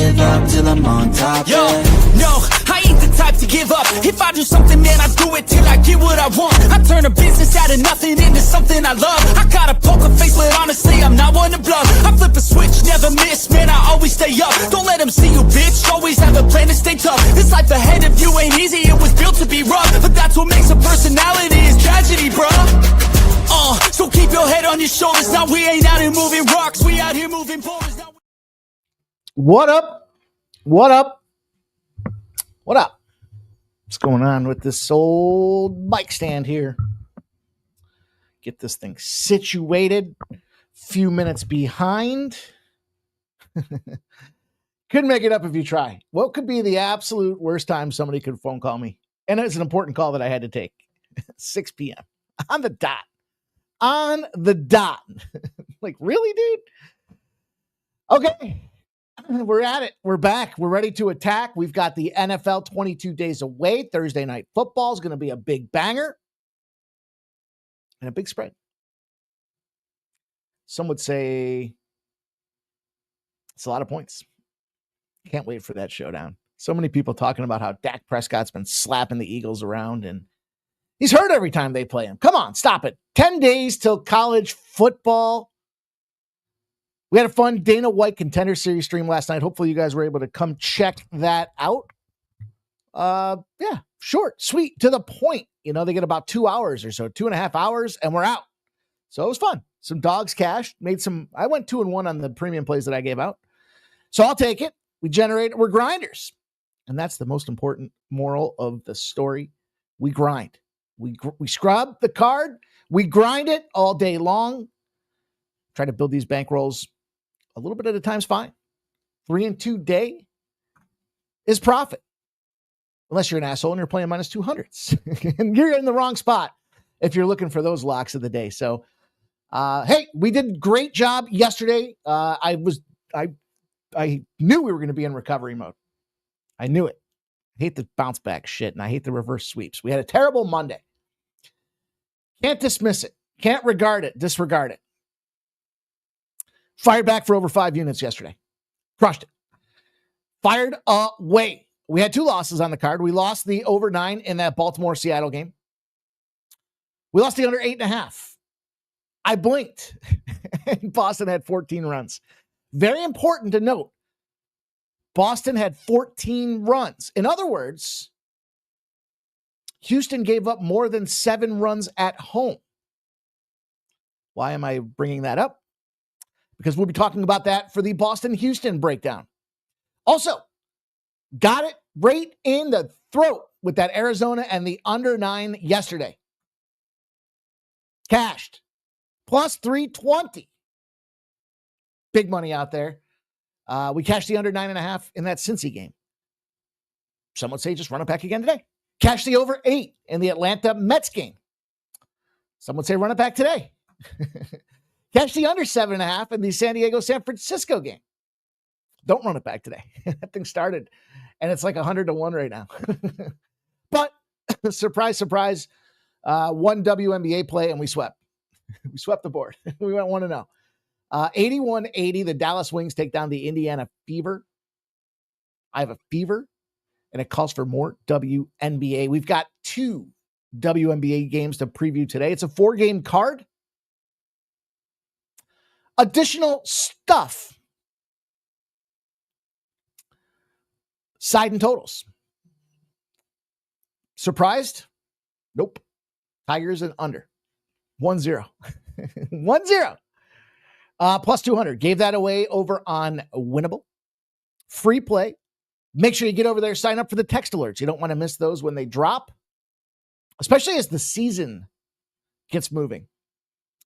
live up till I'm on top. Yo, no, I ain't the type to give up. If I do something, man, I do it till I get what I want. I turn a business out of nothing into something I love. I got a poker face, but honestly, I'm not one to bluff. I flip a switch, never miss, man, I always stay up. Don't let them see you, bitch, always have a plan to stay tough. This life ahead of you ain't easy, it was built to be rough. But that's what makes a personality, is tragedy, bruh. So keep your head on your shoulders. Now we ain't out here moving rocks, we out here moving boulders. What up? What up? What up? What's going on with this old mic stand here? Get this thing situated. Few minutes behind. Couldn't make it up if you try. What could be the absolute worst time somebody could phone call me? And it's an important call that I had to take. 6 p.m. on the dot. On the dot. Like, really, dude? Okay. We're at it. We're back. We're ready to attack. We've got the NFL 22 days away. Thursday night football is going to be a big banger and a big spread. Some would say it's a lot of points. Can't wait for that showdown. So many people talking about how Dak Prescott's been slapping the Eagles around and he's hurt every time they play him. Come on, stop it. 10 days till college football. We had a fun Dana White Contender Series stream last night. Hopefully you guys were able to come check that out. Yeah, short, sweet, to the point. You know, they get about 2 hours or so, 2.5 hours, and we're out. So it was fun. Some dogs cashed, I went 2-1 on the premium plays that I gave out. So I'll take it. We're grinders. And that's the most important moral of the story. We grind. We scrub the card. We grind it all day long. Try to build these bankrolls a little bit at a time is fine. 3-2 day is profit. Unless you're an asshole and you're playing minus 200s. And you're in the wrong spot if you're looking for those locks of the day. So, hey, we did a great job yesterday. I knew we were going to be in recovery mode. I knew it. I hate the bounce back shit, and I hate the reverse sweeps. We had a terrible Monday. Can't dismiss it. Can't disregard it. Fired back for over 5 units yesterday. Crushed it. Fired away. We had 2 losses on the card. We lost the over 9 in that Baltimore-Seattle game. We lost the under 8.5. I blinked. Boston had 14 runs. Very important to note. Boston had 14 runs. In other words, Houston gave up more than 7 runs at home. Why am I bringing that up? Because we'll be talking about that for the Boston-Houston breakdown. Also, got it right in the throat with that Arizona and the under 9 yesterday. Cashed. Plus 320. Big money out there. We cashed the under 9.5 in that Cincy game. Some would say just run it back again today. Cashed the over 8 in the Atlanta Mets game. Some would say run it back today. Cash the under 7.5 in the San Diego-San Francisco game. Don't run it back today. That thing started, and it's like 100-1 right now. But, surprise, surprise, one WNBA play, and we swept. We swept the board. We went 1-0. 81-80, the Dallas Wings take down the Indiana Fever. I have a fever, and it calls for more WNBA. We've got 2 WNBA games to preview today. It's a 4-game card. Additional stuff. Side and totals. Surprised? Nope. Tigers and under. 1-0. 1-0. Plus 200. Gave that away over on Winnable. Free play. Make sure you get over there, sign up for the text alerts. You don't want to miss those when they drop, especially as the season gets moving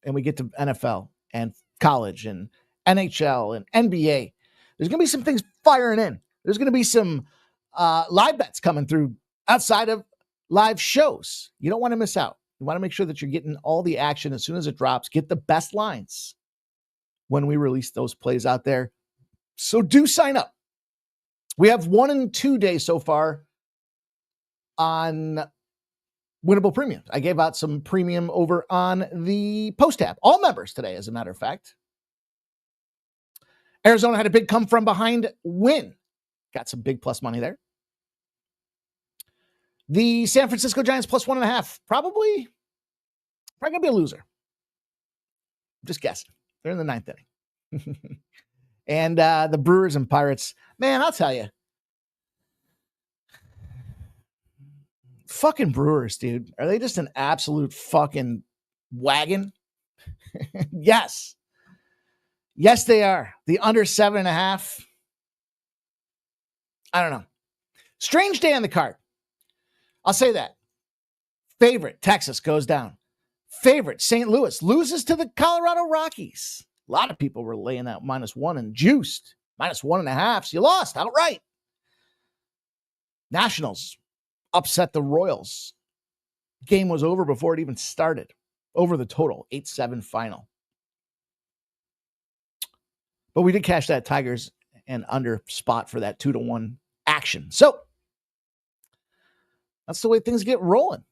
and we get to NFL and college and NHL and NBA. There's going to be some things firing in. There's going to be some live bets coming through outside of live shows. You don't want to miss out. You want to make sure that you're getting all the action as soon as it drops. Get the best lines when we release those plays out there. So do sign up. We have 1 and 2 days so far on Winnable Premium. I gave out some premium over on the Post tab. All members today, as a matter of fact. Arizona had a big come from behind win Got some big plus money there. The San Francisco Giants plus 1.5. Probably going to be a loser. I'm just guessing. They're in the 9th inning. And the Brewers and Pirates. Man, I'll tell you. Fucking Brewers, dude. Are they just an absolute fucking wagon? Yes. Yes, they are. The under 7.5. I don't know. Strange day on the card. I'll say that. Favorite, Texas goes down. Favorite, St. Louis loses to the Colorado Rockies. A lot of people were laying out -1 and juiced. -1.5. So you lost outright. Nationals upset the Royals. Game was over before it even started. Over the total, 8-7 final. But we did cash that Tigers and under spot for that 2-1 action. So that's the way things get rolling.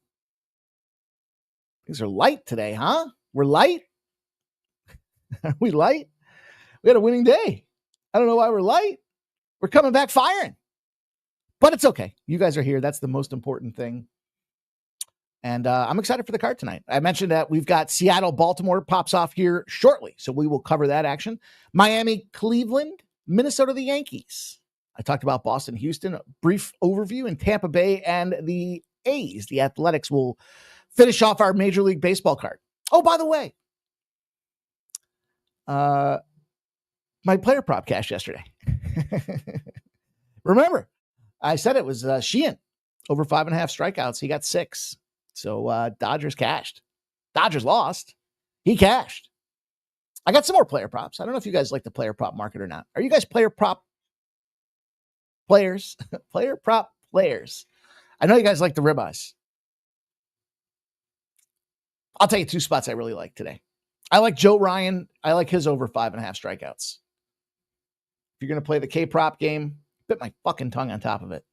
Things are light today, huh? We're light? Are we light? We had a winning day. I don't know why we're light. We're coming back firing. But it's okay. You guys are here. That's the most important thing. And I'm excited for the card tonight. I mentioned that we've got Seattle-Baltimore pops off here shortly. So we will cover that action. Miami-Cleveland, Minnesota, the Yankees. I talked about Boston-Houston, a brief overview, in Tampa Bay and the A's. The Athletics will finish off our Major League Baseball card. Oh, by the way, my player prop cash yesterday. Remember, I said it was Sheehan over 5.5 strikeouts. He got 6. So Dodgers cashed. Dodgers lost. He cashed. I got some more player props. I don't know if you guys like the player prop market or not. Are you guys player prop players? Player prop players. I know you guys like the ribeyes. I'll tell you 2 spots I really like today. I like Joe Ryan. I like his over 5.5 strikeouts. If you're going to play the K-prop game, bit my fucking tongue on top of it.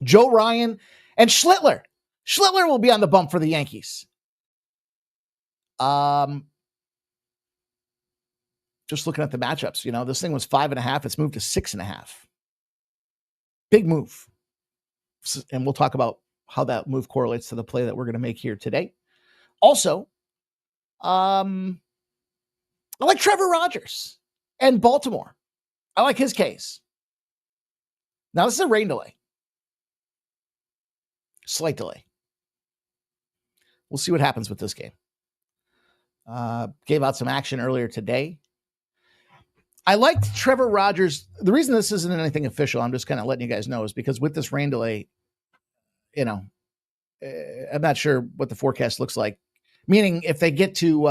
Joe Ryan and Schlittler. Schlittler will be on the bump for the Yankees. Just looking at the matchups, you know, this thing was 5.5. It's moved to 6.5. Big move. And we'll talk about how that move correlates to the play that we're going to make here today. Also, I like Trevor Rogers and Baltimore. I like his case. Now, this is a rain delay. Slight delay. We'll see what happens with this game. Gave out some action earlier today. I liked Trevor Rogers. The reason this isn't anything official, I'm just kind of letting you guys know, is because with this rain delay, you know, I'm not sure what the forecast looks like. Meaning, if they get to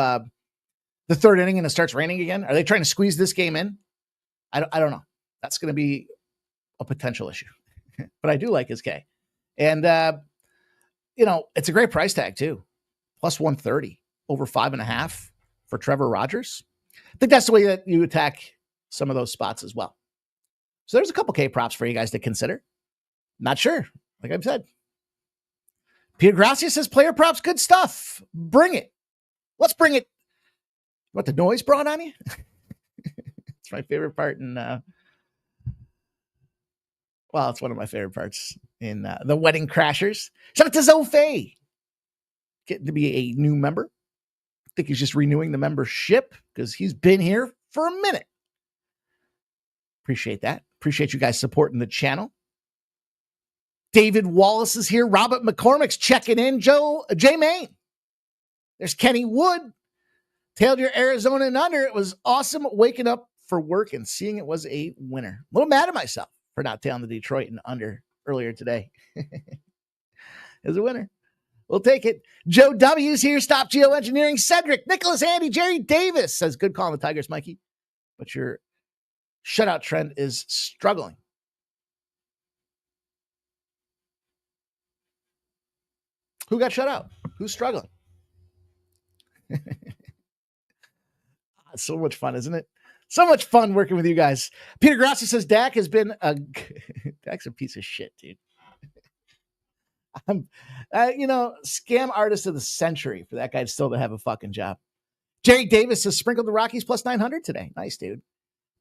the 3rd inning and it starts raining again, are they trying to squeeze this game in? I don't know. That's going to be a potential issue. But I do like his K. And, you know, it's a great price tag, too. Plus 130, over 5.5 for Trevor Rogers. I think that's the way that you attack some of those spots as well. So there's a couple K props for you guys to consider. Not sure. Like I've said. Peter Gracia says player props, good stuff. Bring it. Let's bring it. What, the noise brought on you? It's my favorite part in, well, it's one of my favorite parts in the Wedding Crashers. Shout out to Zofe. Getting to be a new member. I think he's just renewing the membership because he's been here for a minute. Appreciate that. Appreciate you guys supporting the channel. David Wallace is here. Robert McCormick's checking in. Jay Main. There's Kenny Wood. Tailed your Arizona and under. It was awesome waking up for work and seeing it was a winner. A little mad at myself for not tailing the Detroit and under earlier today. It was a winner. We'll take it. Joe W's here. Stop Geoengineering. Cedric, Nicholas, Andy, Jerry Davis says, good call on the Tigers, Mikey. But your shutout trend is struggling. Who got shut out? Who's struggling? So much fun, isn't it? So much fun working with you guys. Peter Grassi says Dak has been Dak's a piece of shit, dude. I'm, scam artist of the century for that guy still to have a fucking job. Jerry Davis has sprinkled the Rockies plus 900 today. Nice, dude.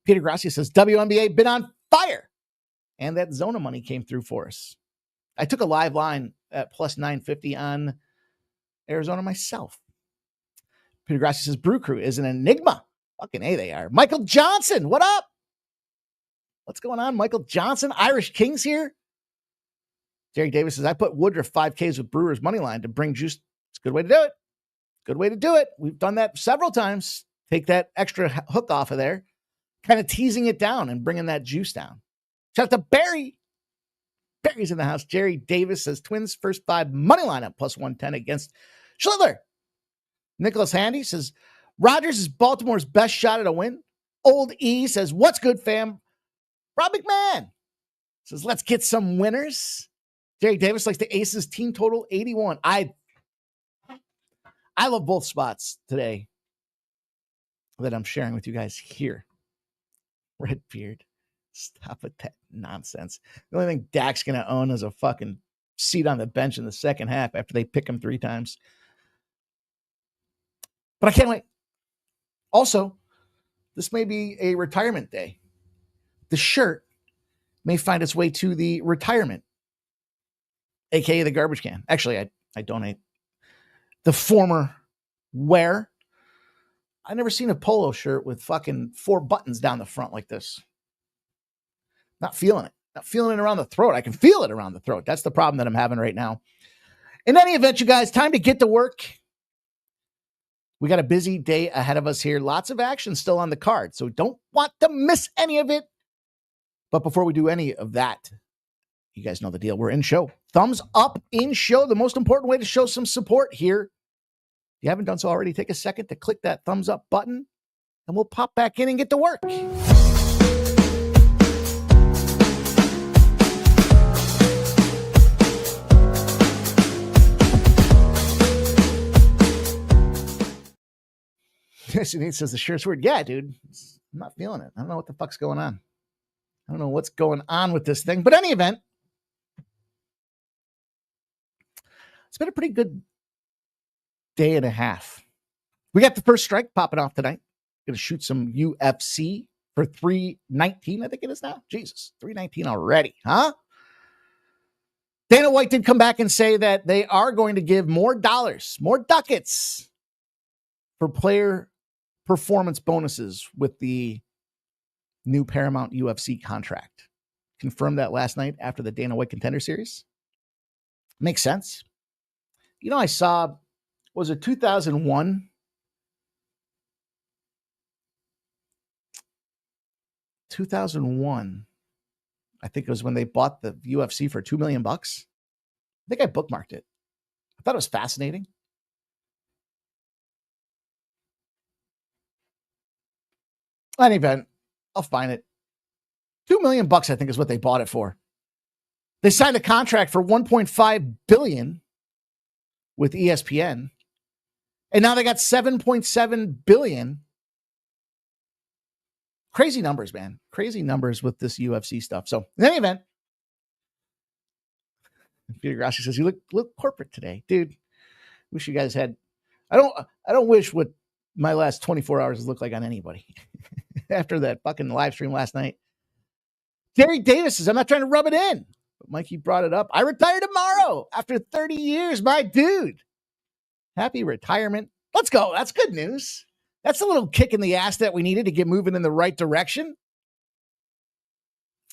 Peter Grassi says WNBA been on fire. And that Zona money came through for us. I took a live line at plus 950 on Arizona myself. Peter Grassi says Brew Crew is an enigma. Fucking A, they are. Michael Johnson, what up? What's going on, Michael Johnson? Irish Kings here. Jerry Davis says, I put Woodruff 5Ks with Brewers money line to bring juice. It's a good way to do it. Good way to do it. We've done that several times. Take that extra hook off of there, kind of teasing it down and bringing that juice down. Shout out to Barry. Barry's in the house. Jerry Davis says Twins first 5 money lineup plus 110 against Schlittler. Nicholas Handy says Rogers is Baltimore's best shot at a win. Old E says, what's good, fam? Rob McMahon says, let's get some winners. Jerry Davis likes the Aces team total 81. I love both spots today that I'm sharing with you guys here. Redbeard, stop with that nonsense. The only thing Dak's going to own is a fucking seat on the bench in the second half after they pick him 3 times. But I can't wait. Also, this may be a retirement day. The shirt may find its way to the retirement, aka the garbage can. Actually, I donate the former wear. I've never seen a polo shirt with fucking 4 buttons down the front like this. Not feeling it. Not feeling it around the throat. I can feel it around the throat. That's the problem that I'm having right now. In any event, you guys, time to get to work. We got a busy day ahead of us here. Lots of action still on the card, so don't want to miss any of it. But before we do any of that, you guys know the deal. We're in show. Thumbs up in show. The most important way to show some support here. If you haven't done so already, take a second to click that thumbs up button, and we'll pop back in and get to work. He says the shirt's weird. Yeah, dude. I'm not feeling it. I don't know what the fuck's going on. I don't know what's going on with this thing. But any event, it's been a pretty good day and a half. We got the first strike popping off tonight. Going to shoot some UFC for 319, I think it is now. Jesus, 319 already, huh? Dana White did come back and say that they are going to give more dollars, more ducats for player performance bonuses with the new Paramount UFC contract. Confirmed that last night after the Dana White Contender Series. Makes sense. You know, I saw, was it 2001? 2001. I think it was when they bought the UFC for $2 million. I think I bookmarked it. I thought it was fascinating. Any event, I'll find it. $2 million, I think, is what they bought it for. They signed a contract for $1.5 billion with ESPN, and now they got $7.7 billion. Crazy numbers, man. Crazy numbers with this UFC stuff. So, in any event, Peter Grassi says, "You look corporate today, dude. Wish you guys had. I don't wish what my last 24 hours look like on anybody." After that fucking live stream last night. Jerry Davis says, I'm not trying to rub it in. But Mikey brought it up. I retire tomorrow after 30 years, my dude. Happy retirement. Let's go. That's good news. That's a little kick in the ass that we needed to get moving in the right direction.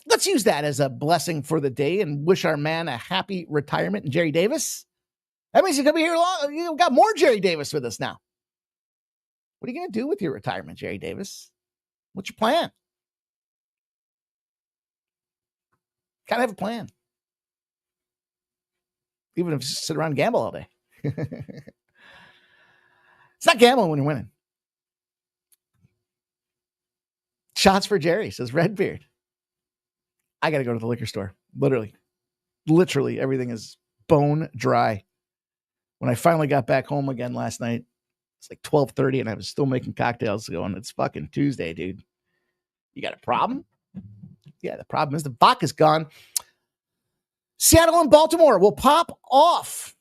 Let's use that as a blessing for the day and wish our man a happy retirement. And Jerry Davis, that means he's going to be here long. You've got more Jerry Davis with us now. What are you going to do with your retirement, Jerry Davis? What's your plan? Gotta have a plan. Even if you just sit around and gamble all day. It's not gambling when you're winning. Shots for Jerry, says Redbeard. I got to go to the liquor store. Literally, everything is bone dry. When I finally got back home again last night, it's like 12:30 and I was still making cocktails going, it's fucking Tuesday, dude. You got a problem? Yeah, the problem is the vodka's gone. Seattle and Baltimore will pop off.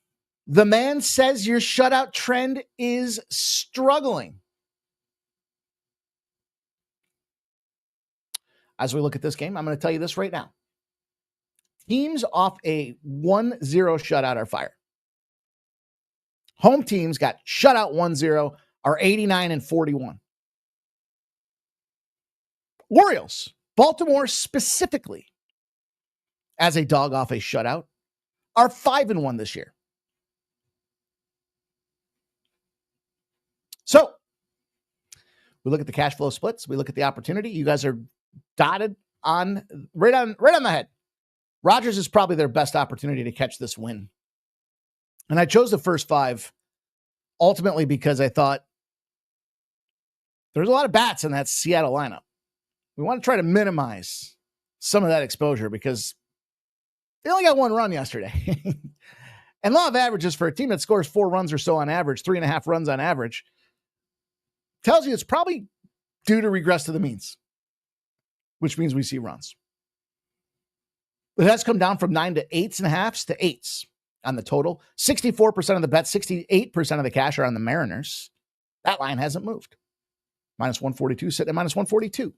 The man says your shutout trend is struggling. As we look at this game, I'm going to tell you this right now. Teams off a 1-0 shutout are fired. Home teams got shut out 1-0, are 89-41. Orioles, Baltimore specifically, as a dog off a shutout, are 5-1 this year. So we look at the cash flow splits. We look at the opportunity. You guys are dotted on right on the head. Rogers is probably their best opportunity to catch this win. And I chose the first 5 ultimately because I thought there's a lot of bats in that Seattle lineup. We want to try to minimize some of that exposure because they only got 1 run yesterday. And law of averages for a team that scores 4 runs or so on average, 3.5 runs on average, tells you it's probably due to regress to the means, which means we see runs. But that's come down from 9 to 8.5 to 8s on the total. 64% of the bets, 68% of the cash are on the Mariners. That line hasn't moved. Minus 142, sitting at minus 142.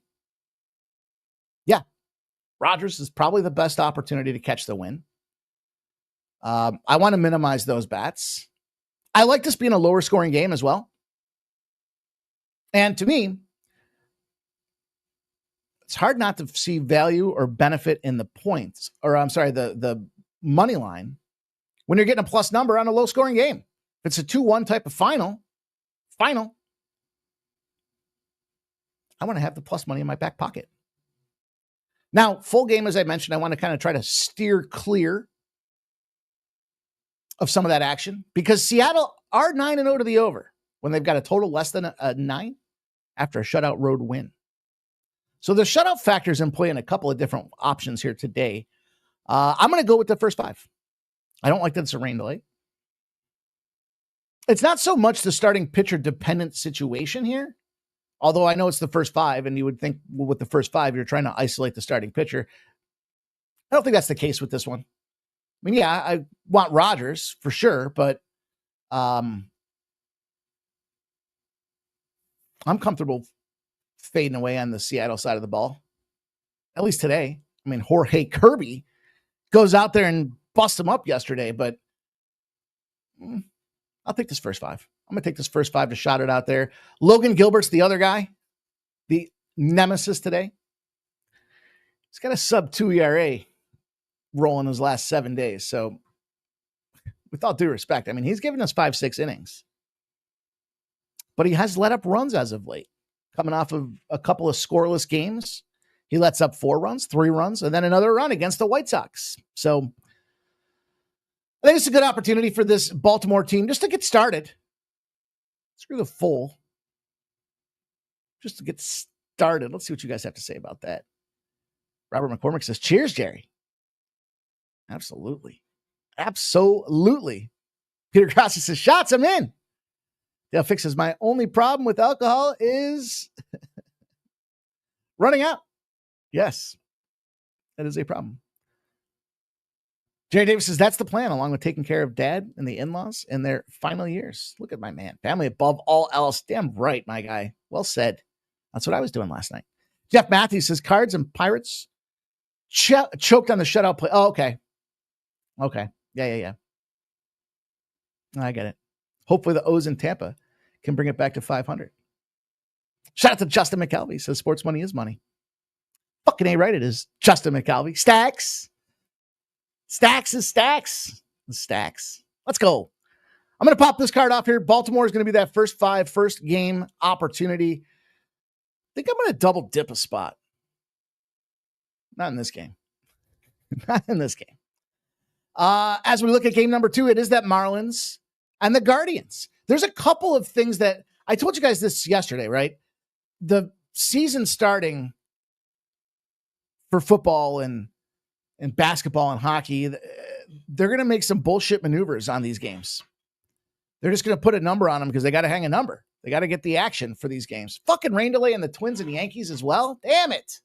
Yeah, Rogers is probably the best opportunity to catch the win. I want to minimize those bats. I like this being a lower scoring game as well. And to me, it's hard not to see value or benefit in the points, or I'm sorry, the money line when you're getting a plus number on a low scoring game. If it's a 2-1 type of final, I want to have the plus money in my back pocket. Now, full game, as I mentioned, I want to kind of try to steer clear of some of that action because Seattle are 9-0 to the over when they've got a total less than a 9 after a shutout road win. So the shutout factors in play in a couple of different options here today. I'm going to go with the first 5. I don't like that it's a rain delay. It's not so much the starting pitcher dependent situation here, although I know it's the first 5, and you would think with the first 5, you're trying to isolate the starting pitcher. I don't think that's the case with this one. I mean, yeah, I want Rogers for sure, but I'm comfortable fading away on the Seattle side of the ball, at least today. I mean, Jorge Kirby goes out there and busts him up yesterday, but I'll take this first 5. I'm going to take this first 5 to shot it out there. Logan Gilbert's the other guy, the nemesis today. He's got a sub-2 ERA rolling his last 7 days. So with all due respect, I mean, he's given us 5-6 innings, but he has let up runs as of late. Coming off of a couple of scoreless games, he lets up 4 runs, 3 runs, and then another run against the White Sox. So I think it's a good opportunity for this Baltimore team just to get started. Screw the full. Just to get started. Let's see what you guys have to say about that. Robert McCormick says, cheers, Jerry. Absolutely. Absolutely. Peter Grassi says, shots, I'm in. Dale Fix says, my only problem with alcohol is running out. Yes, that is a problem. Jerry Davis says, that's the plan, along with taking care of dad and the in-laws in their final years. Look at my man. Family above all else. Damn right, my guy. Well said. That's what I was doing last night. Jeff Matthews says, Cards and Pirates choked on the shutout play. Oh, okay. Okay. Yeah. I get it. Hopefully the O's in Tampa can bring it back to 500. Shout out to Justin McKelvey. Says sports money is money. Fucking A right it is. Justin McKelvey. Stacks. Stacks is stacks. Stacks. Let's go. I'm going to pop this card off here. Baltimore is going to be that first 5 first game opportunity. I think I'm going to double dip a spot. Not in this game. Not in this game. As we look at game number 2, it is that Marlins and the Guardians. There's a couple of things that I told you guys this yesterday, right? The season starting for football and basketball and hockey, they're going to make some bullshit maneuvers on these games. They're just going to put a number on them because they got to hang a number. They got to get the action for these games. Fucking rain delay in the Twins and Yankees as well. Damn it.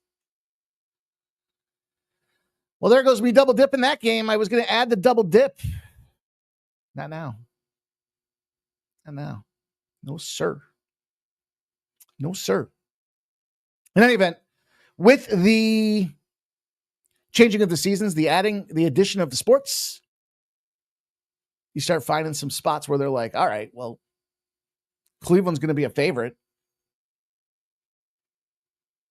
Well, there goes me double dip in that game. I was going to add the double dip. Not now. Not now. No, sir. No, sir. In any event, with the Changing of the seasons, the addition of the sports. You start finding some spots where they're like, all right, well, Cleveland's going to be a favorite.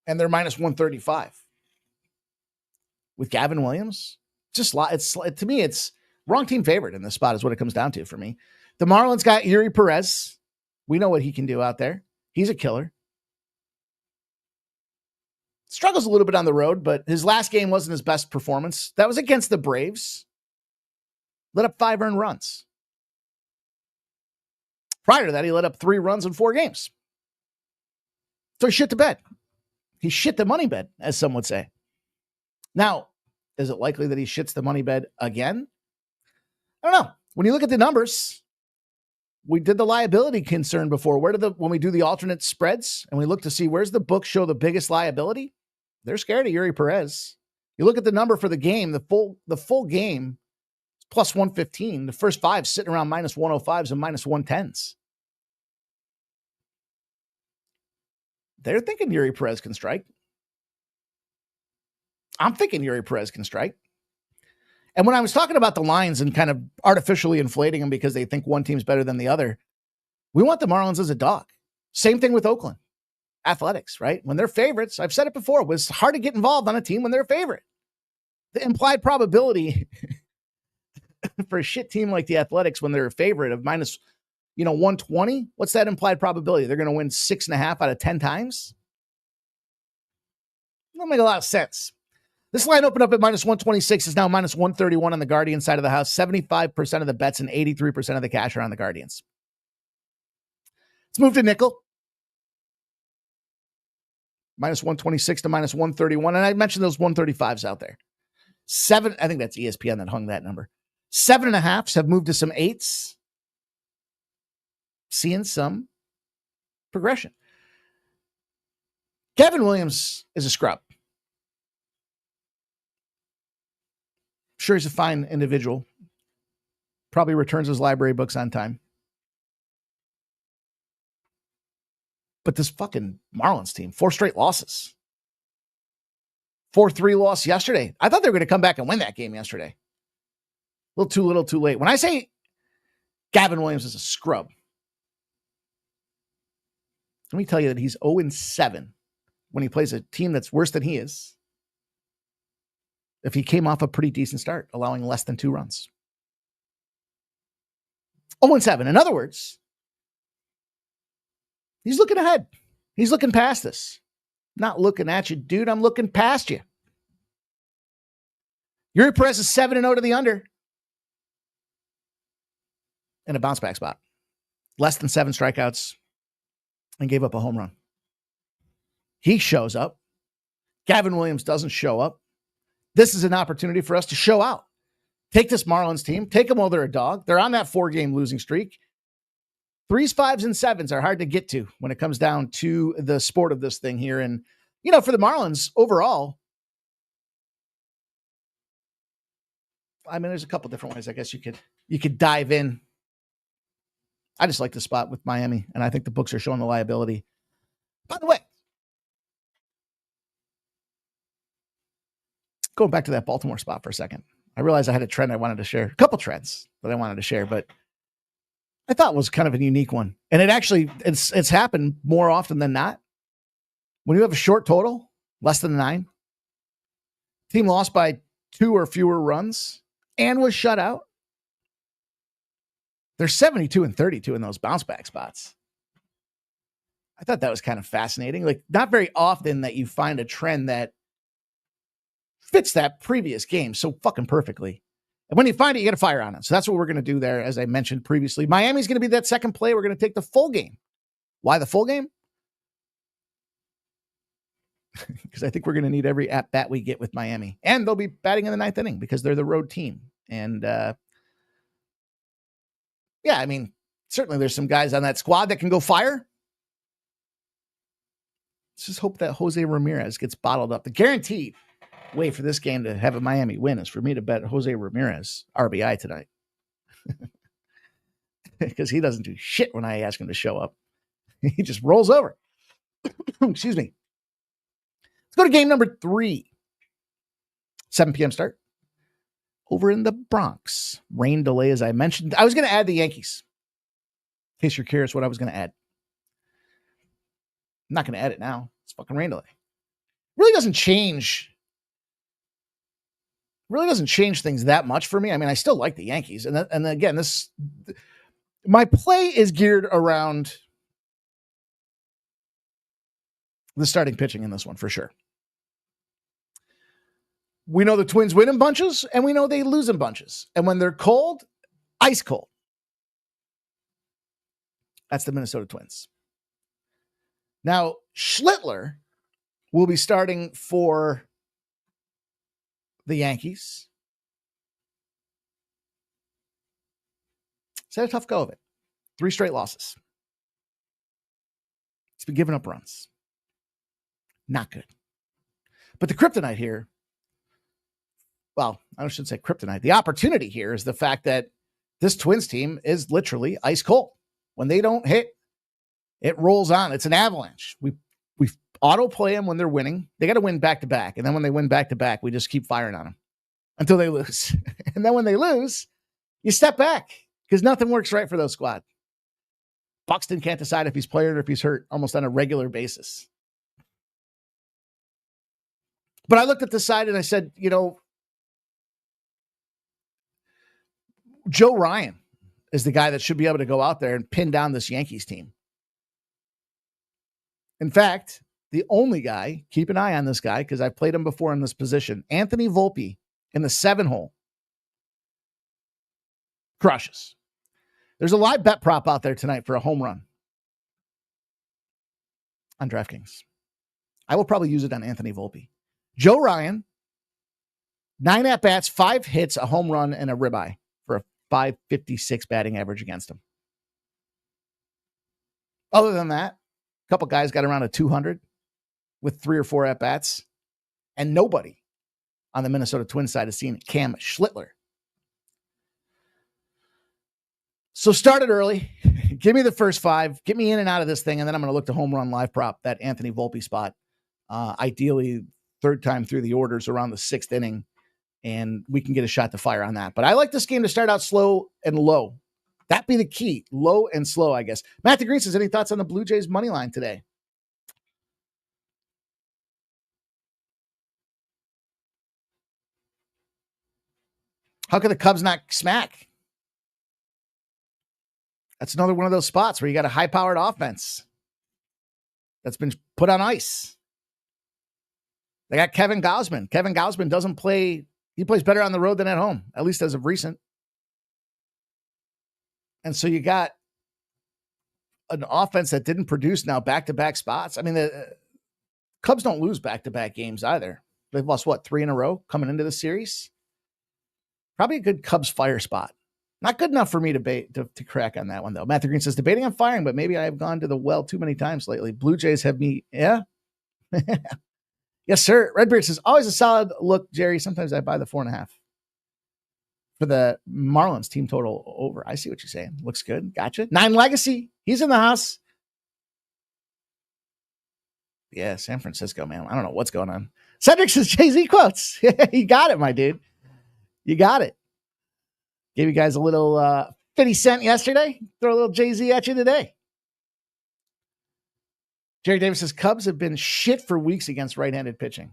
And they're minus 135. With Gavin Williams, to me, it's wrong team favorite in this spot is what it comes down to for me. The Marlins got Yuri Perez. We know what he can do out there. He's a killer. Struggles a little bit on the road, but his last game wasn't his best performance. That was against the Braves. Let up 5 earned runs. Prior to that, he let up 3 runs in 4 games. So he shit the bed. He shit the money bed, as some would say. Now, is it likely that he shits the money bed again? I don't know. When you look at the numbers, we did the liability concern before. When we do the alternate spreads and we look to see where's the book show the biggest liability, they're scared of Yuri Perez. You look at the number for the game, the full game, plus 115. The first 5 sitting around minus 105s and minus 110s. They're thinking Yuri Perez can strike. I'm thinking Yuri Perez can strike. And when I was talking about the lines and kind of artificially inflating them because they think one team's better than the other, we want the Marlins as a dog. Same thing with Oakland Athletics, right? When they're favorites, I've said it before, it was hard to get involved on a team when they're a favorite. The implied probability for a shit team like the Athletics when they're a favorite of minus 120, what's that implied probability? They're going to win 6.5 out of 10 times? That don't make a lot of sense. This line opened up at minus 126, is now minus 131 on the Guardian side of the house. 75% of the bets and 83% of the cash are on the Guardians. Let's move to nickel. Minus 126 to minus 131. And I mentioned those 135s out there. I think that's ESPN that hung that number. 7.5s have moved to some 8s. Seeing some progression. Gavin Williams is a scrub. Sure, he's a fine individual. Probably returns his library books on time. But this fucking Marlins team, 4 straight losses. 4-3 loss yesterday. I thought they were going to come back and win that game yesterday. A little too late. When I say Gavin Williams is a scrub, let me tell you that he's 0-7 when he plays a team that's worse than he is. If he came off a pretty decent start, allowing less than 2 runs. 0-7. In other words, he's looking ahead. He's looking past this. Not looking at you, dude. I'm looking past you. Yuri Perez is 7-0 to the under. In a bounce back spot. Less than 7 strikeouts. And gave up a home run. He shows up. Gavin Williams doesn't show up. This is an opportunity for us to show out. Take this Marlins team. Take them while they're a dog. They're on that 4-game losing streak. 3s, 5s, and 7s are hard to get to when it comes down to the sport of this thing here. And, for the Marlins overall, I mean, there's a couple different ways I guess you could dive in. I just like the spot with Miami, and I think the books are showing the liability. By the way, going back to that Baltimore spot for a second, I realized I had a trend I wanted to share, a couple trends that I wanted to share, but I thought was kind of a unique one. And it's happened more often than not. When you have a short total, less than 9, team lost by 2 or fewer runs and was shut out. They're 72-32 in those bounce back spots. I thought that was kind of fascinating. Like, not very often that you find a trend that fits that previous game so fucking perfectly. And when you find it, you got to fire on it. So that's what we're going to do there. As I mentioned previously, Miami's going to be that second play. We're going to take the full game. Why the full game? Because I think we're going to need every at bat we get with Miami. And they'll be batting in the 9th inning because they're the road team. And, yeah, I mean, certainly there's some guys on that squad that can go fire. Let's just hope that Jose Ramirez gets bottled up. The guaranteed way for this game to have a Miami win is for me to bet Jose Ramirez RBI tonight. Because he doesn't do shit when I ask him to show up. He just rolls over. Excuse me. Let's go to game number 3. 7 p.m. start over in the Bronx. Rain delay, as I mentioned. I was going to add the Yankees. In case you're curious what I was going to add. I'm not going to add it now. It's fucking rain delay. Really doesn't change things that much for me. I mean, I still like the Yankees. And again, my play is geared around the starting pitching in this one for sure. We know the Twins win in bunches, and we know they lose in bunches. And when they're cold, ice cold. That's the Minnesota Twins. Now, Schlittler will be starting for the Yankees. He's had a tough go of it. 3 straight losses. He's been giving up runs. Not good. But the kryptonite here, well, I shouldn't say kryptonite. The opportunity here is the fact that this Twins team is literally ice cold. When they don't hit, it rolls on. It's an avalanche. We auto play them when they're winning. They got to win back to back. And then when they win back to back, we just keep firing on them until they lose. And then when they lose, you step back because nothing works right for those squad. Buxton can't decide if he's playing or if he's hurt almost on a regular basis. But I looked at the side and I said, Joe Ryan is the guy that should be able to go out there and pin down this Yankees team. In fact, the only guy, keep an eye on this guy because I've played him before in this position, Anthony Volpe in the 7-hole. Crushes. There's a live bet prop out there tonight for a home run on DraftKings. I will probably use it on Anthony Volpe. Joe Ryan, 9 at-bats, 5 hits, a home run, and a ribeye for a .556 batting average against him. Other than that, a couple guys got around a 200 with 3 or 4 at-bats, and nobody on the Minnesota Twins side has seen Cam Schlittler. So start it early. Give me the first 5. Get me in and out of this thing, and then I'm going to look to home run live prop, that Anthony Volpe spot. Ideally, third time through the orders around the 6th inning, and we can get a shot to fire on that. But I like this game to start out slow and low. That'd be the key. Low and slow, I guess. Matt the Green says, any thoughts on the Blue Jays money line today? How could the Cubs not smack? That's another one of those spots where you got a high-powered offense that's been put on ice. They got Kevin Gausman. Kevin Gausman doesn't play. He plays better on the road than at home, at least as of recent. And so you got an offense that didn't produce now back-to-back spots. I mean, the Cubs don't lose back-to-back games either. They've lost, 3 in a row coming into the series? Probably a good Cubs fire spot. Not good enough for me to crack on that one, though. Matthew Green says, debating on firing, but maybe I have gone to the well too many times lately. Blue Jays have me, yeah? Yes, sir. Redbeard says, always a solid look, Jerry. Sometimes I buy the 4.5. For the Marlins team total over. I see what you're saying. Looks good. Gotcha. 9 Legacy. He's in the house. Yeah, San Francisco, man. I don't know what's going on. Cedric says Jay-Z quotes. You got it, my dude. You got it. Gave you guys a little 50 Cent yesterday. Throw a little Jay-Z at you today. Jerry Davis says Cubs have been shit for weeks against right-handed pitching.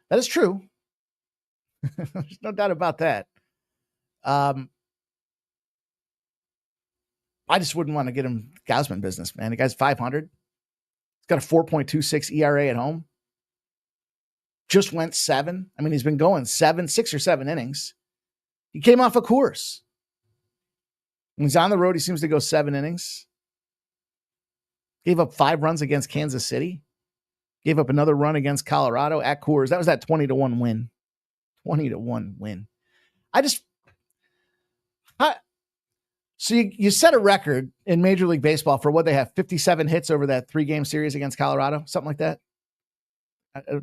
That is true. There's no doubt about that. I just wouldn't want to get him Gausman business, man. The guy's 500. He's got a 4.26 ERA at home. Just went 7. I mean, he's been going 6 or 7 innings. He came off a course. When he's on the road, he seems to go 7 innings. Gave up 5 runs against Kansas City. Gave up another run against Colorado at Coors. That was that 20-1 win. 20-1 win. So you set a record in Major League Baseball for what they have, 57 hits over that 3-game series against Colorado, something like that.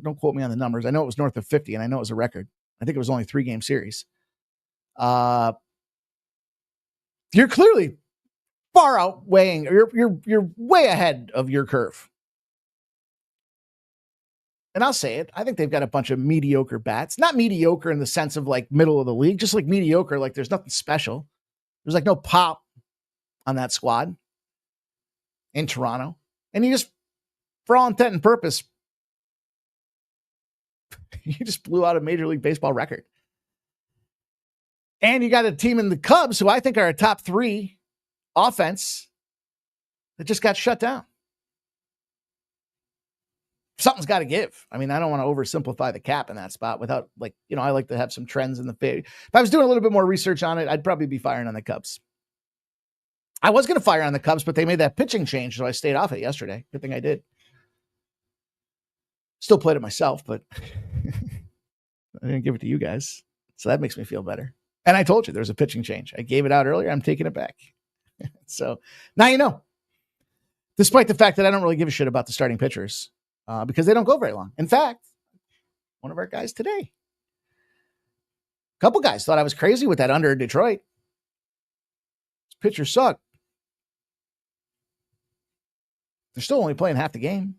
Don't quote me on the numbers. I know it was north of 50, and I know it was a record. I think it was only a 3-game series. You're clearly far outweighing, or you're way ahead of your curve. and I'll say it, I think they've got a bunch of mediocre bats. Not mediocre in the sense of like middle of the league, just like mediocre, like there's nothing special. There's like no pop on that squad in Toronto. And you just, for all intent and purpose, you just blew out a Major League Baseball record. And you got a team in the Cubs who I think are a top 3 offense that just got shut down. Something's got to give. I mean, I don't want to oversimplify the cap in that spot without, like, you know, I like to have some trends in the favor. If I was doing a little bit more research on it, I'd probably be firing on the Cubs. I was going to fire on the Cubs, but they made that pitching change, so I stayed off it yesterday. Good thing I did. Still played it myself, but I didn't give it to you guys. So that makes me feel better. And I told you there's a pitching change. I gave it out earlier. I'm taking it back. So now you know. Despite the fact that I don't really give a shit about the starting pitchers because they don't go very long. In fact, one of our guys today, a couple guys thought I was crazy with that under in Detroit. This pitcher sucked. They're still only playing half the game.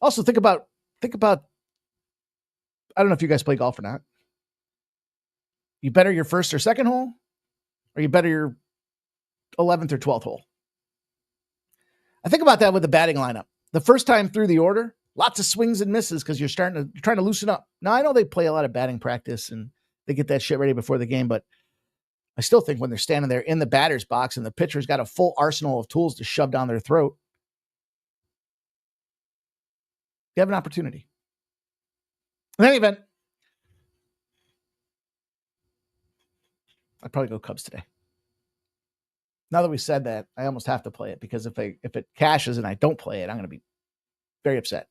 Also, think about, I don't know if you guys play golf or not. You better your first or second hole, or you better your 11th or 12th hole. I think about that with the batting lineup. The first time through the order, lots of swings and misses because you're trying to loosen up. Now, I know they play a lot of batting practice and they get that shit ready before the game, but I still think when they're standing there in the batter's box and the pitcher's got a full arsenal of tools to shove down their throat, you have an opportunity. In any event, I'd probably go Cubs today. Now that we said that, I almost have to play it because if it cashes and I don't play it, I'm going to be very upset.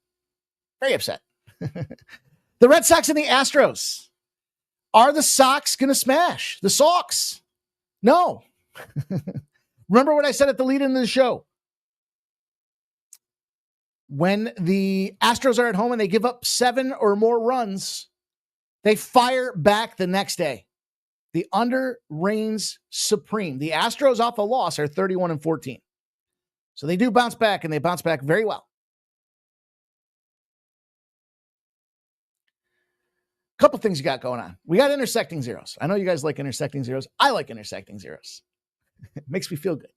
Very upset. The Red Sox and the Astros. Are the Sox going to smash? The Sox? No. Remember what I said at the lead in the show? When the Astros are at home and they give up 7 or more runs, they fire back the next day. The under reigns supreme. The Astros off a loss are 31-14. So they do bounce back, and they bounce back very well. Couple things you got going on. We got intersecting zeros. I know you guys like intersecting zeros. I like intersecting zeros. It makes me feel good.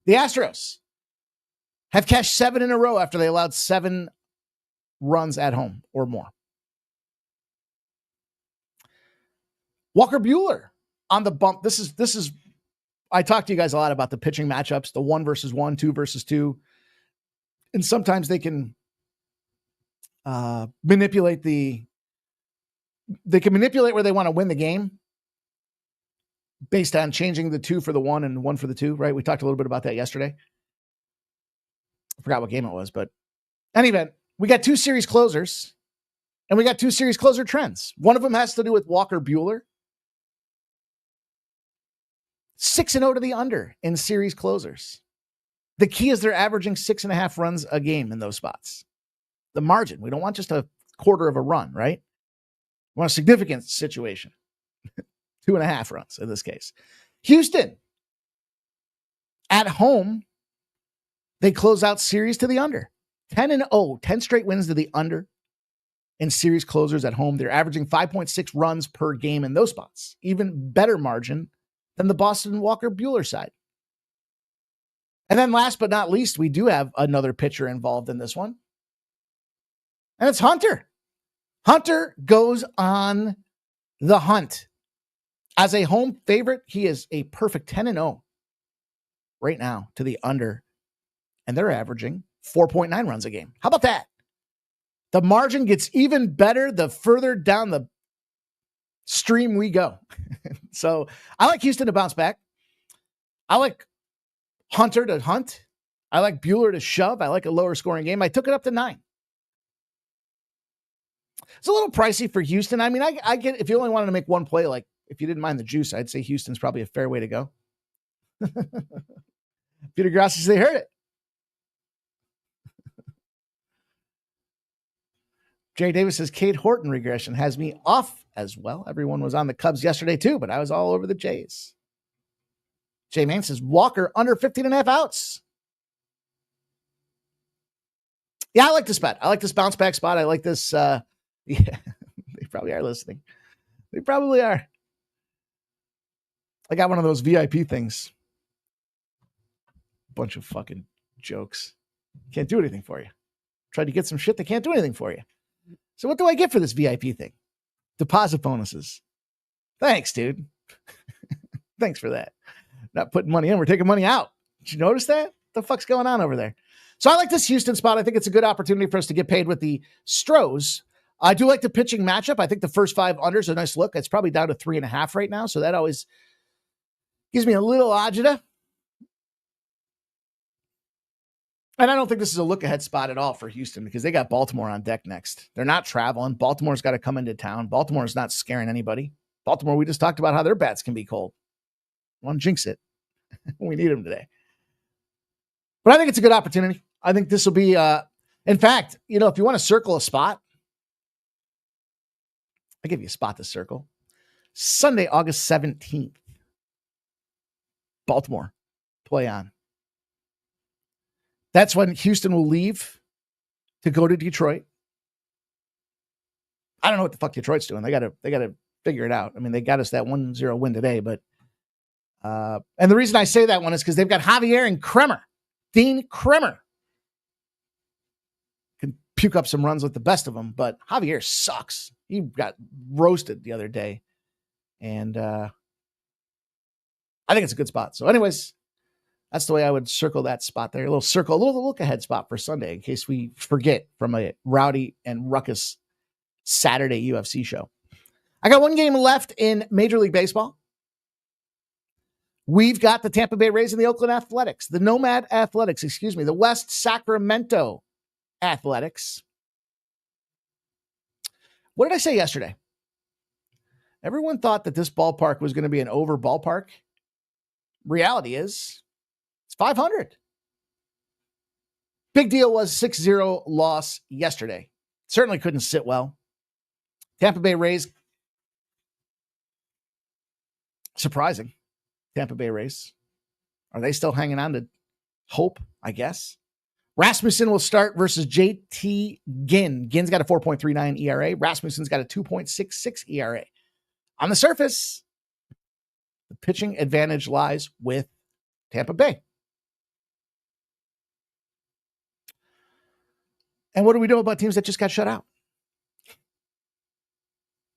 The Astros have cashed 7 in a row after they allowed 7 runs at home or more. Walker Buehler on the bump. This is. I talk to you guys a lot about the pitching matchups, the 1 versus 1, 2 versus 2. And sometimes they can manipulate where they want to win the game based on changing the 2 for the 1 and 1 for the 2, right? We talked a little bit about that yesterday. I forgot what game it was, but anyway, we got 2 series closers and we got 2 series closer trends. One of them has to do with Walker Buehler. 6-0 to the under in series closers. The key is they're averaging 6.5 runs a game in those spots. The margin. We don't want just a quarter of a run, right? We want a significant situation. 2.5 runs in this case. Houston. At home, they close out series to the under. 10-0. 10 straight wins to the under in series closers at home. They're averaging 5.6 runs per game in those spots. Even better margin than the Boston Walker Buehler side. And then last but not least, we do have another pitcher involved in this one. And it's Hunter. Hunter goes on the hunt. As a home favorite, he is a perfect 10-0 right now to the under. And they're averaging 4.9 runs a game. How about that? The margin gets even better the further down the stream we go. So I like Houston to bounce back. I like Hunter to hunt. I like Buehler to shove. I like a lower scoring game. I took it up to 9. It's a little pricey for Houston. I mean, I get if you only wanted to make one play, like if you didn't mind the juice, I'd say Houston's probably a fair way to go. Peter Grassi, they heard it. Jay Davis says Kate Horton regression has me off as well. Everyone was on the Cubs yesterday too, but I was all over the Jays. Jay Mann says Walker under 15.5 outs. Yeah, I like this bet. I like this bounce back spot. I like this. Yeah, they probably are listening. They probably are. I got one of those VIP things. Bunch of fucking jokes. Can't do anything for you. Tried to get some shit. They can't do anything for you. So what do I get for this VIP thing? Deposit bonuses. Thanks, dude. Thanks for that. Not putting money in. We're taking money out. Did you notice that? What the fuck's going on over there? So I like this Houston spot. I think it's a good opportunity for us to get paid with the Stros. I do like the pitching matchup. I think the first 5 unders are a nice look. It's probably down to 3.5 right now. So that always gives me a little agita. And I don't think this is a look-ahead spot at all for Houston because they got Baltimore on deck next. They're not traveling. Baltimore's got to come into town. Baltimore's not scaring anybody. Baltimore, we just talked about how their bats can be cold. Want to jinx it. We need them today. But I think it's a good opportunity. I think this will be, in fact, if you want to circle a spot, I'll give you a spot to circle. Sunday, August 17th. Baltimore, play on. That's when Houston will leave to go to Detroit. I don't know what the fuck Detroit's doing. They got to figure it out. I mean, they got us that 1-0 win today, but and the reason I say that one is because they've got Javier and Kremer. Dean Kremer can puke up some runs with the best of them, but Javier sucks. He got roasted the other day, and I think it's a good spot. So anyways, that's the way I would circle that spot there. A little look ahead spot for Sunday in case we forget from a rowdy and ruckus Saturday UFC show. I got one game left in Major League Baseball. We've got the Tampa Bay Rays and the Oakland Athletics, the Nomad Athletics, the West Sacramento Athletics. What did I say yesterday? Everyone thought that this ballpark was going to be an over ballpark. Reality is it's 500. Big deal was 6-0 loss yesterday. Certainly couldn't sit well. Tampa Bay Rays. Surprising. Tampa Bay Rays. Are they still hanging on to hope, I guess? Rasmussen will start versus JT Ginn. Ginn's got a 4.39 ERA. Rasmussen's got a 2.66 ERA. On the surface, the pitching advantage lies with Tampa Bay. And what do we know about teams that just got shut out?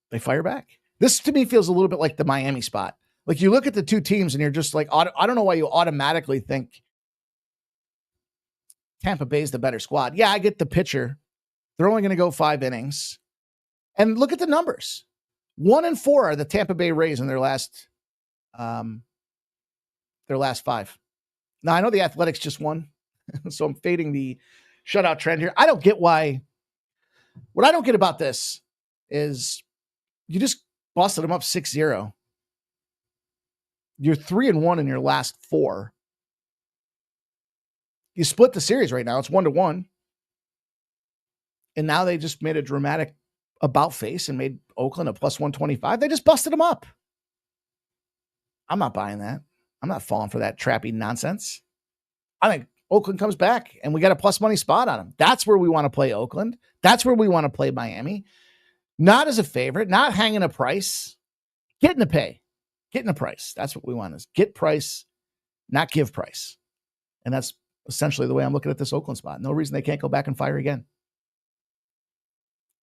They fire back. This, to me, feels a little bit like the Miami spot. Like, you look at the two teams and you're just like, I don't know why you automatically think Tampa Bay's the better squad. Yeah, I get the pitcher. They're only going to go 5 innings. And look at the numbers. 1-4 are the Tampa Bay Rays in their last 5. Now, I know the Athletics just won, so I'm fading the shutout trend here. I don't get why. What I don't get about this is you just busted them up 6-0. You're 3-1 in your last 4. You split the series right now. It's 1-1. And now they just made a dramatic about face and made Oakland a plus 125. They just busted them up. I'm not buying that. I'm not falling for that trappy nonsense. I think Oakland comes back and we got a plus money spot on them. That's where we want to play Oakland. That's where we want to play Miami. Not as a favorite, not hanging a price, getting a pay. Getting a price. That's what we want, is get price, not give price. And that's essentially the way I'm looking at this Oakland spot. No reason they can't go back and fire again.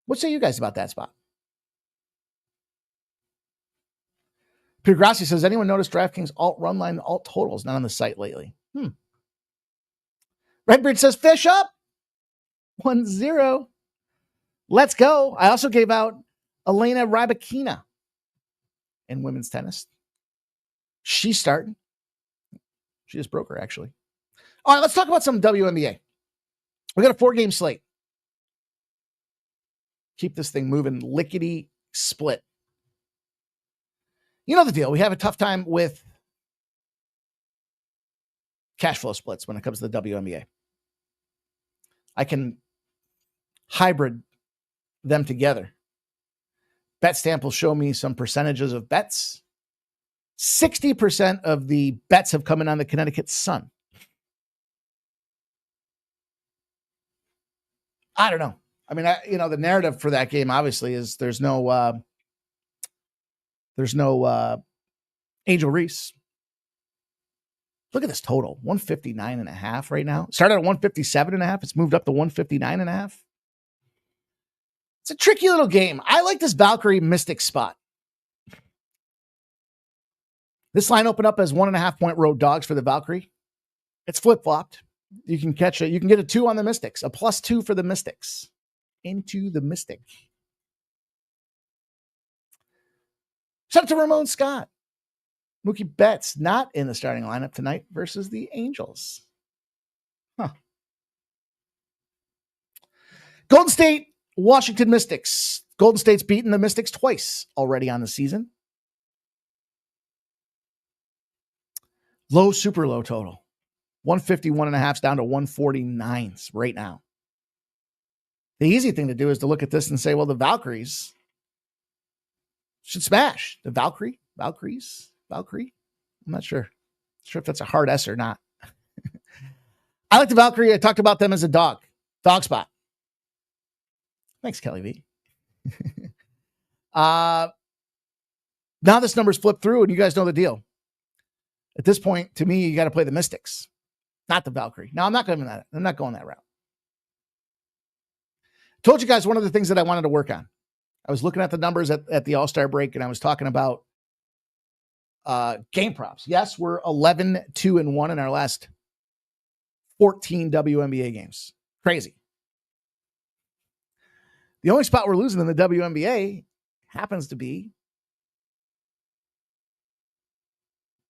What say you guys about that spot? Peter Grassi says, anyone notice DraftKings alt run line, alt totals not on the site lately? Redbeard says, fish up. 1-0. Let's go. I also gave out Elena Rybakina in women's tennis. She's starting. She just broke her, actually. All right, let's talk about some WNBA. We got a 4-game slate. Keep this thing moving lickety split. You know the deal. We have a tough time with cash flow splits when it comes to the WNBA. I can hybrid them together. BetStamp will show me some percentages of bets. 60% of the bets have come in on the Connecticut Sun. I don't know. I mean, the narrative for that game obviously is there's no Angel Reese. Look at this total, 159.5 right now. Started at 157.5. It's moved up to 159.5. It's a tricky little game. I like this Valkyrie Mystic spot. This line opened up as 1.5 point road dogs for the Valkyrie. It's flip-flopped. You can catch it. You can get a 2 on the Mystics, a +2 for the Mystics. Into the Mystic. Shout out to Ramon Scott. Mookie Betts not in the starting lineup tonight versus the Angels. Golden State, Washington Mystics. Golden State's beaten the Mystics twice already on the season. Low, super low total. 151.5 down to 149s right now. The easy thing to do is to look at this and say, well, the Valkyries should smash. The Valkyrie? I'm not sure if that's a hard S or not. I like the Valkyrie. I talked about them as a dog spot. Thanks, Kelly V. Now this number's flipped through, and you guys know the deal. At this point, to me, you got to play the Mystics, not the Valkyrie. Now, I'm not going that route. Told you guys one of the things that I wanted to work on. I was looking at the numbers at the All-Star break, and I was talking about game props. Yes, we're 11-2-1 in our last 14 WNBA games. Crazy. The only spot we're losing in the WNBA happens to be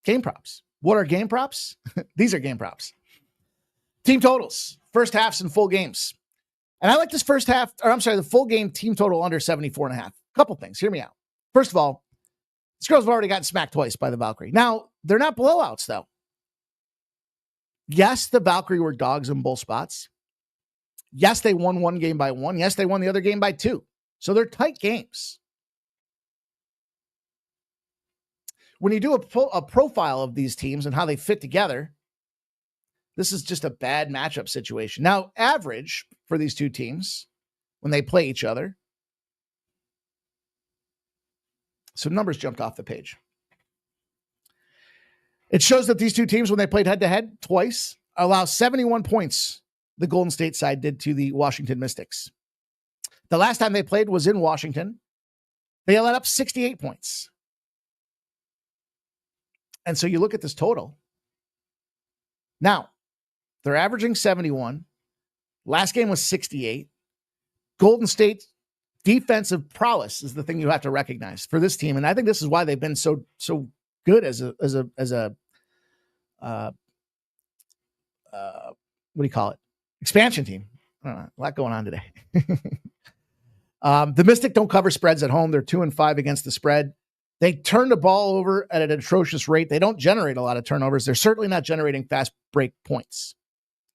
game props. What are game props? These are game props. Team totals, first halves and full games. And I like this the full game team total under 74.5. Couple things. Hear me out. First of all, these girls have already gotten smacked twice by the Valkyrie. Now, they're not blowouts, though. Yes, the Valkyrie were dogs in both spots. Yes, they won one game by 1. Yes, they won the other game by 2. So they're tight games. When you do a profile of these teams and how they fit together, this is just a bad matchup situation. Now, average for these two teams when they play each other. Some numbers jumped off the page. It shows that these two teams, when they played head-to-head twice, allow 71 points, the Golden State side did to the Washington Mystics. The last time they played was in Washington. They let up 68 points. And so you look at this total. Now, they're averaging 71. Last game was 68. Golden State defensive prowess is the thing you have to recognize for this team. And I think this is why they've been so good as a what do you call it? Expansion team. I don't know, a lot going on today. The Mystic don't cover spreads at home. They're 2-5 against the spread. They turn the ball over at an atrocious rate. They don't generate a lot of turnovers. They're certainly not generating fast break points,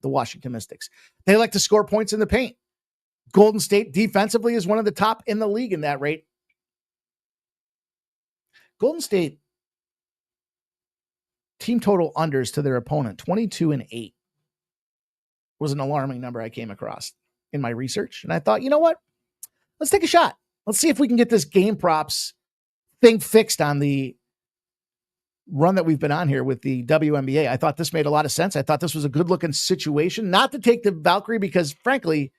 the Washington Mystics. They like to score points in the paint. Golden State defensively is one of the top in the league in that rate. Golden State team total unders to their opponent, 22-8, was an alarming number I came across in my research. And I thought, you know what? Let's take a shot. Let's see if we can get this game props thing fixed on the run that we've been on here with the WNBA. I thought this made a lot of sense. I thought this was a good looking situation, not to take the Valkyrie because frankly,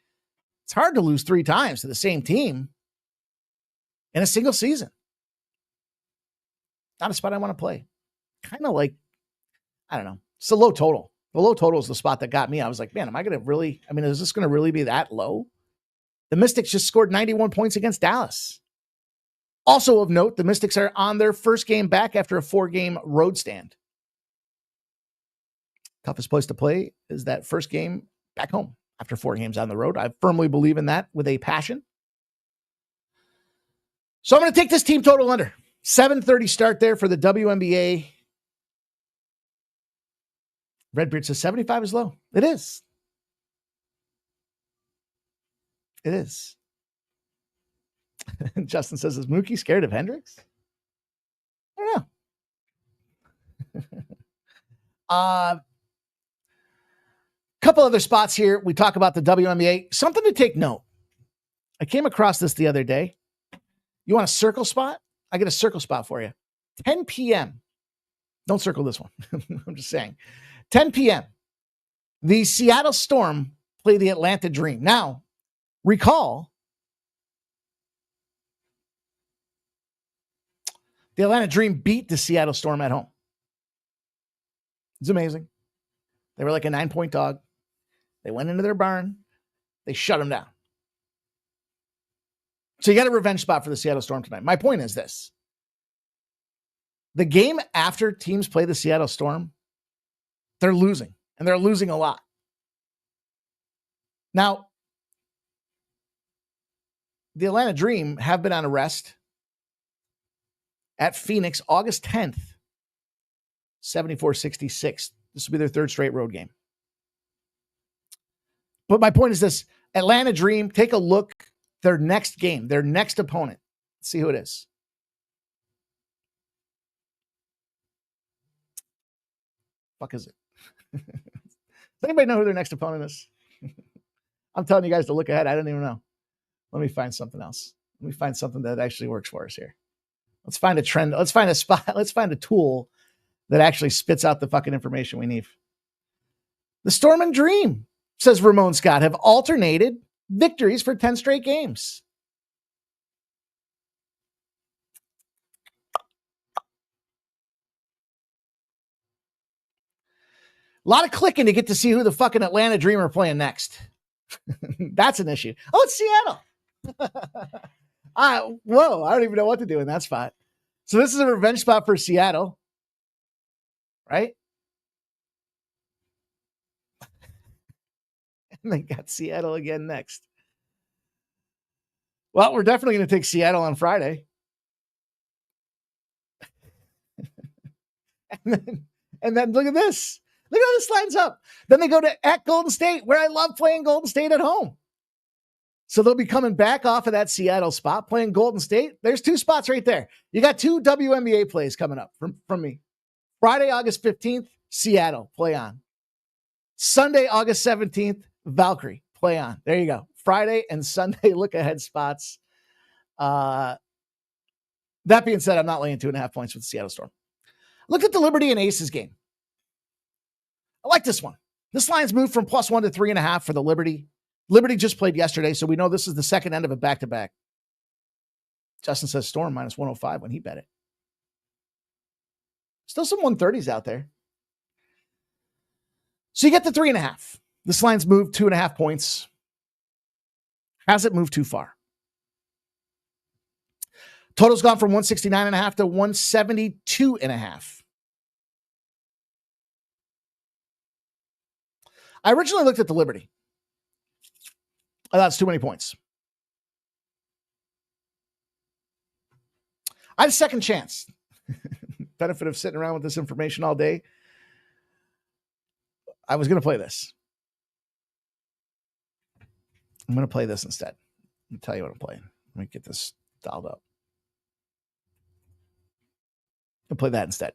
it's hard to lose 3 times to the same team in a single season. Not a spot I want to play. Kind of like, I don't know. It's a low total. The low total is the spot that got me. I was like, man, am I going to really, is this going to really be that low? The Mystics just scored 91 points against Dallas. Also of note, the Mystics are on their first game back after a 4-game road stand. Toughest place to play is that first game back home after 4 games on the road. I firmly believe in that with a passion. So I'm going to take this team total under. 7:30 start there for the WNBA. Redbeard says 75 is low. It is. It is. Justin says, is Mookie scared of Hendricks? I don't know. Couple other spots here. We talk about the WNBA. Something to take note. I came across this the other day. You want a circle spot? I get a circle spot for you. 10 p.m. Don't circle this one. I'm just saying. 10 p.m. The Seattle Storm play the Atlanta Dream. Now, recall, the Atlanta Dream beat the Seattle Storm at home. It's amazing. They were like a 9-point dog. They went into their barn. They shut them down. So you got a revenge spot for the Seattle Storm tonight. My point is this. The game after teams play the Seattle Storm, they're losing, and they're losing a lot. Now, the Atlanta Dream have been on a rest at Phoenix August 10th, 74-66. This will be their third straight road game. But my point is this. Atlanta Dream, take a look. Their next game, their next opponent. Let's see who it is. Fuck is it? Does anybody know who their next opponent is? I'm telling you guys to look ahead. I don't even know. Let me find something else. Let me find something that actually works for us here. Let's find a trend. Let's find a spot. Let's find a tool that actually spits out the fucking information we need. The Storm and Dream, says Ramon Scott, have alternated victories for 10 straight games. A lot of clicking to get to see who the fucking Atlanta Dream are playing next. That's an issue. Oh, it's Seattle. Whoa, I don't even know what to do in that spot. So this is a revenge spot for Seattle, right? And they got Seattle again next. Well, we're definitely going to take Seattle on Friday. and then look at this. Look how this lines up. Then they go at Golden State, where I love playing Golden State at home. So they'll be coming back off of that Seattle spot, playing Golden State. There's two spots right there. You got two WNBA plays coming up from me. Friday, August 15th, Seattle, play on. Sunday, August 17th, Valkyrie, play on. There you go. Friday and Sunday look-ahead spots. That being said, I'm not laying 2.5 points with the Seattle Storm. Look at the Liberty and Aces game. I like this one. This line's moved from +1 to 3.5 for the Liberty. Liberty just played yesterday, so we know this is the second end of a back-to-back. Justin says Storm -105 when he bet it. Still some 130s out there. So you get the 3.5. This line's moved 2.5 points. Hasn't moved too far. Total's gone from 169.5 to 172.5. I originally looked at the Liberty. I thought it's too many points. I had a second chance. Benefit of sitting around with this information all day. I was going to play this. I'm going to play this instead. Let me tell you what I'm playing. Let me get this dialed up. I'll play that instead.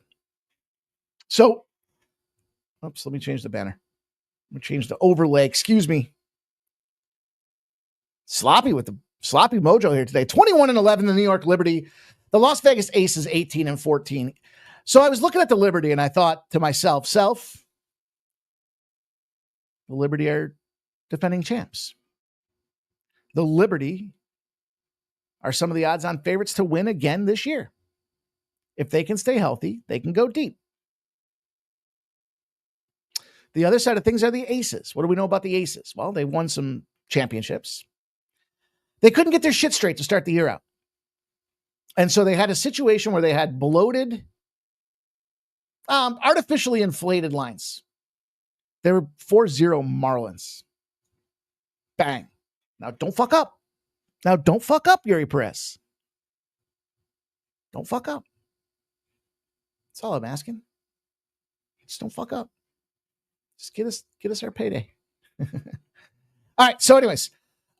So, oops, let me change the banner. Let me change the overlay. Excuse me. Sloppy mojo here today. 21-11, the New York Liberty. The Las Vegas Aces 18-14. So I was looking at the Liberty and I thought to myself, the Liberty are defending champs. The Liberty are some of the odds-on favorites to win again this year. If they can stay healthy, they can go deep. The other side of things are the Aces. What do we know about the Aces? Well, they won some championships. They couldn't get their shit straight to start the year out. And so they had a situation where they had bloated, artificially inflated lines. They were 4-0 Marlins. Bang. Now don't fuck up. Yuri Perez. Don't fuck up. That's all I'm asking. Just don't fuck up. Just get us our payday. All right. So anyways,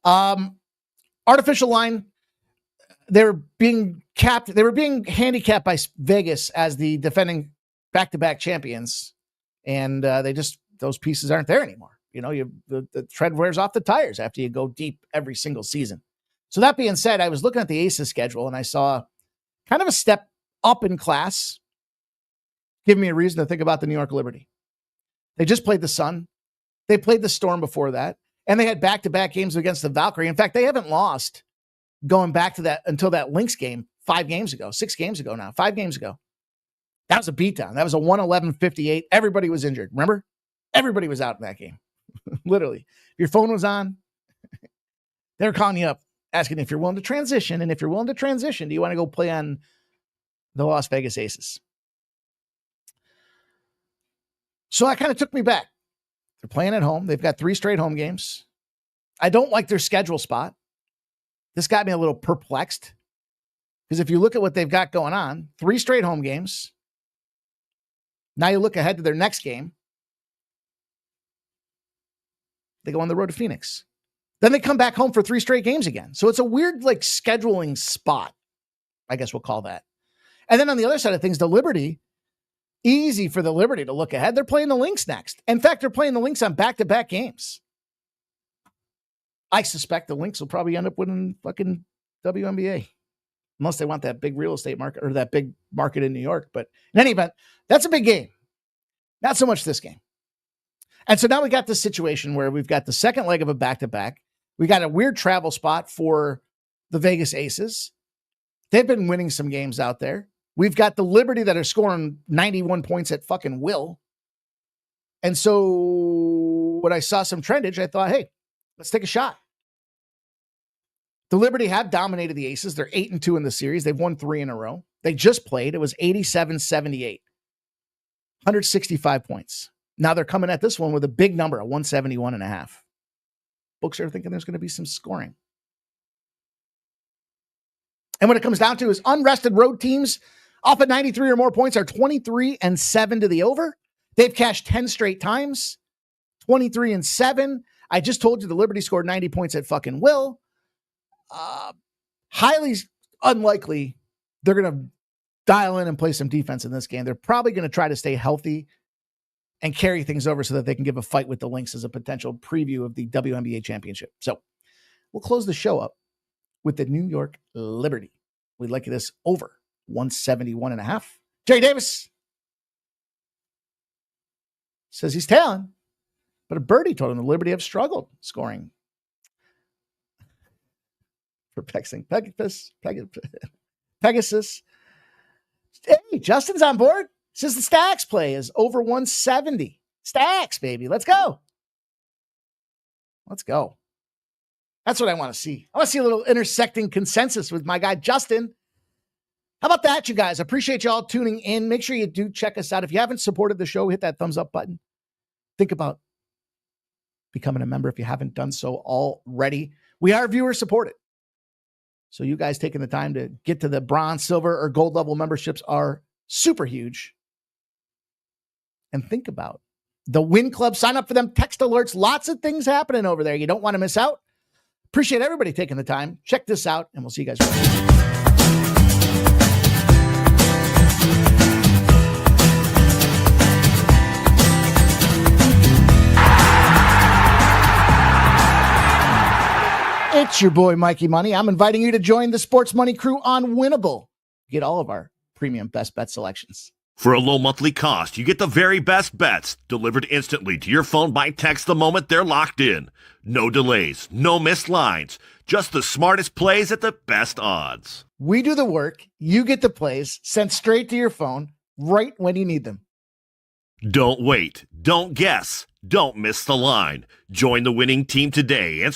artificial line. They were being capped. They were being handicapped by Vegas as the defending back-to-back champions. And those pieces aren't there anymore. The tread wears off the tires after you go deep every single season. So that being said, I was looking at the Aces schedule and I saw kind of a step up in class, giving me a reason to think about the New York Liberty. They just played the Sun. They played the Storm before that, and they had back-to-back games against the Valkyrie. In fact, they haven't lost going back to that until that Lynx game 5 games ago, 6 games ago now, 5 games ago. That was a beatdown. That was a 111-58. Everybody was injured. Remember? Everybody was out in that game. Literally. If your phone was on, they were calling you up, asking if you're willing to transition. And if you're willing to transition, do you want to go play on the Las Vegas Aces? So that kind of took me back. They're playing at home. They've got 3 straight home games. I don't like their schedule spot. This got me a little perplexed because if you look at what they've got going on, 3 straight home games. Now you look ahead to their next game. They go on the road to Phoenix. Then they come back home for 3 straight games again. So it's a weird scheduling spot, I guess we'll call that. And then on the other side of things, the Liberty, easy for the Liberty to look ahead. They're playing the Lynx next. In fact, they're playing the Lynx on back-to-back games. I suspect the Lynx will probably end up winning fucking WNBA. Unless they want that big real estate market or that big market in New York. But in any event, that's a big game. Not so much this game. And so now we got this situation where we've got the second leg of a back-to-back. We got a weird travel spot for the Vegas Aces. They've been winning some games out there. We've got the Liberty that are scoring 91 points at fucking will. And so when I saw some trendage, I thought, hey, let's take a shot. The Liberty have dominated the Aces. They're 8-2 in the series. They've won 3 in a row. They just played. It was 87-78. 165 points. Now they're coming at this one with a big number, a 171.5. Books are thinking there's going to be some scoring. And what it comes down to is unrested road teams off at 93 or more points are 23-7 to the over. They've cashed 10 straight times, 23-7. I just told you the Liberty scored 90 points at fucking will. Highly unlikely they're going to dial in and play some defense in this game. They're probably going to try to stay healthy and carry things over so that they can give a fight with the Lynx as a potential preview of the WNBA championship. So we'll close the show up with the New York Liberty. We'd like this over 171.5. Jerry Davis says he's tailing, but a birdie told him the Liberty have struggled scoring. Perplexing. Pegasus. Hey, Justin's on board. Says the Stacks play is over 170. Stacks, baby. Let's go. Let's go. That's what I want to see. I want to see a little intersecting consensus with my guy, Justin. How about that, you guys? I appreciate you all tuning in. Make sure you do check us out. If you haven't supported the show, hit that thumbs up button. Think about becoming a member if you haven't done so already. We are viewer supported. So you guys taking the time to get to the bronze, silver, or gold level memberships are super huge. And think about the Win Club. Sign up for them. Text alerts. Lots of things happening over there. You don't want to miss out. Appreciate everybody taking the time. Check this out, and we'll see you guys later. It's your boy, Mikey Money. I'm inviting you to join the Sports Money crew on Winnable. Get all of our premium best bet selections. For a low monthly cost, you get the very best bets delivered instantly to your phone by text the moment they're locked in. No delays, no missed lines, just the smartest plays at the best odds. We do the work. You get the plays sent straight to your phone right when you need them. Don't wait. Don't guess. Don't miss the line. Join the winning team today and